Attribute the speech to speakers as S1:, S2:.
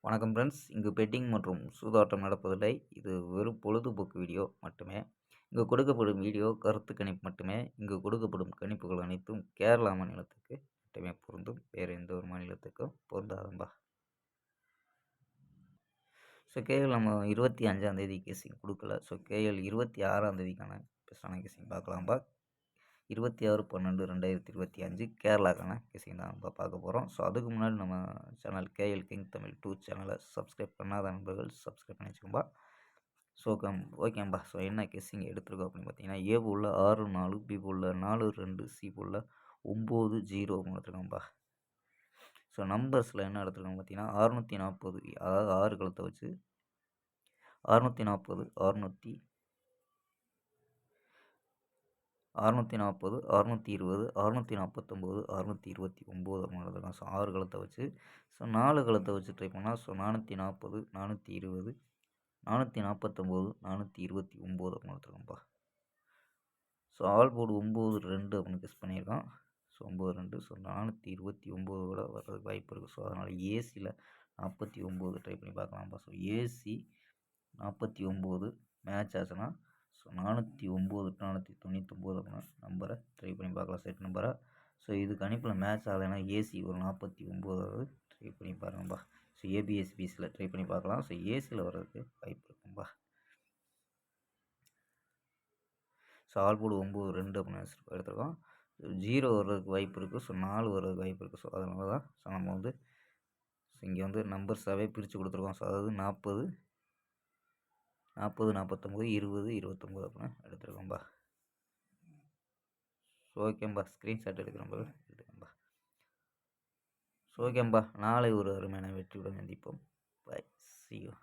S1: வணக்கம் ஃப்ரெண்ட்ஸ். இங்கு பெட்டிங் மற்றும் சூதாட்டம் நடப்பதில்லை. இது வெறும் பொழுதுபோக்கு வீடியோ மட்டுமே. இங்கு கொடுக்கப்படும் வீடியோ கருத்து கணிப்பு மட்டுமே. இங்கு கொடுக்கப்படும் கணிப்புகள் அனைத்தும் கேரளா மாநிலத்துக்கு மட்டுமே பொருந்தும். வேறு எந்த ஒரு மாநிலத்துக்கும் பொருந்தாதம்பா. ஸோ கேஎல் நம்ம 25ஆம் கேசிங் கொடுக்கல. ஸோ கேஎல் 26ஆம் ஸ்பெஷலான கேசிங் பார்க்கலாம்பா. 26/12/2025 கேரளாக்கான கேசிங் தான் நம்ம பார்க்க போகிறோம். ஸோ அதுக்கு முன்னாடி நம்ம சேனல் கேஎல் கிங் தமிழ் 2 சேனலை சப்ஸ்கிரைப் பண்ணாத நண்பர்கள் சப்ஸ்கிரைப் பண்ணி வச்சுக்கோம்பா. ஸோ ஓகேம்பா. ஸோ என்ன கேசிங் எடுத்துருக்கோம் அப்படின்னு பார்த்தீங்கன்னா, ஏ உள்ள 6-4, பி உள்ள 4-2, சி உள்ள 9-0 எடுத்துருக்கோம்பா. ஸோ நம்பர்ஸில் என்ன எடுத்துருக்கோம் பார்த்தீங்கன்னா 640, அதாவது 6 கலத்தை வச்சு 640, 640, 640, 620, 649, 629 அப்படின்னு எடுத்துக்கலாம். ஸோ 6 கலத்தை வச்சு. ஸோ 4 கலத்தை வச்சு ட்ரை பண்ணால் ஸோ 440, 420, 449, 429 அப்படின்னு எடுத்துருக்கோம்ப்பா. ஸோ ஆல் போர்டு 9-2 அப்படின்னு கெஸ் பண்ணியிருக்கான். ஸோ 9-2. ஸோ 429 கூட வர்றதுக்கு வாய்ப்பு இருக்குது. ஸோ அதனால் ஏசியில் 49 ட்ரை பண்ணி பார்க்கலாம்ப்பா. ஸோ ஏசி 49 மேட்ச் ஆச்சுன்னா ஸோ 409-499 அப்படின்னா நம்பரை ட்ரை பண்ணி பார்க்கலாம், செட் நம்பரை. ஸோ இது கணிப்பில் மேட்ச் ஆகலைன்னா ஏசி ஒரு 49 ட்ரை பண்ணி பாருங்கப்பா. ஸோ ஏபிஎஸ்பிஸில் ட்ரை பண்ணி பார்க்கலாம். ஸோ ஏசியில் வர்றதுக்கு வாய்ப்பு இருக்கும்பா. ஸோ ஆல் போர்டு 9-2 அப்படின்னு எடுத்துருக்கோம். 0 வர்றதுக்கு வாய்ப்பு இருக்குது. ஸோ 4 வர்றதுக்கு வாய்ப்பு இருக்குது. ஸோ அதனால தான் ஸோ நம்ம ஸோ இங்கே நம்பர்ஸாகவே பிரித்து கொடுத்துருக்கோம். ஸோ அதாவது 40, 49, 20, 29 அப்படின்னு எடுத்துருக்கோம்பா. ஸோ ஓகேம்பா. ஸ்க்ரீன்ஷாட் எடுத்துக்கோம்பா. ஸோ ஓகேம்பா. நாளை ஒரு அருமையான வெற்றியுடன் சந்திப்போம். பை. See you.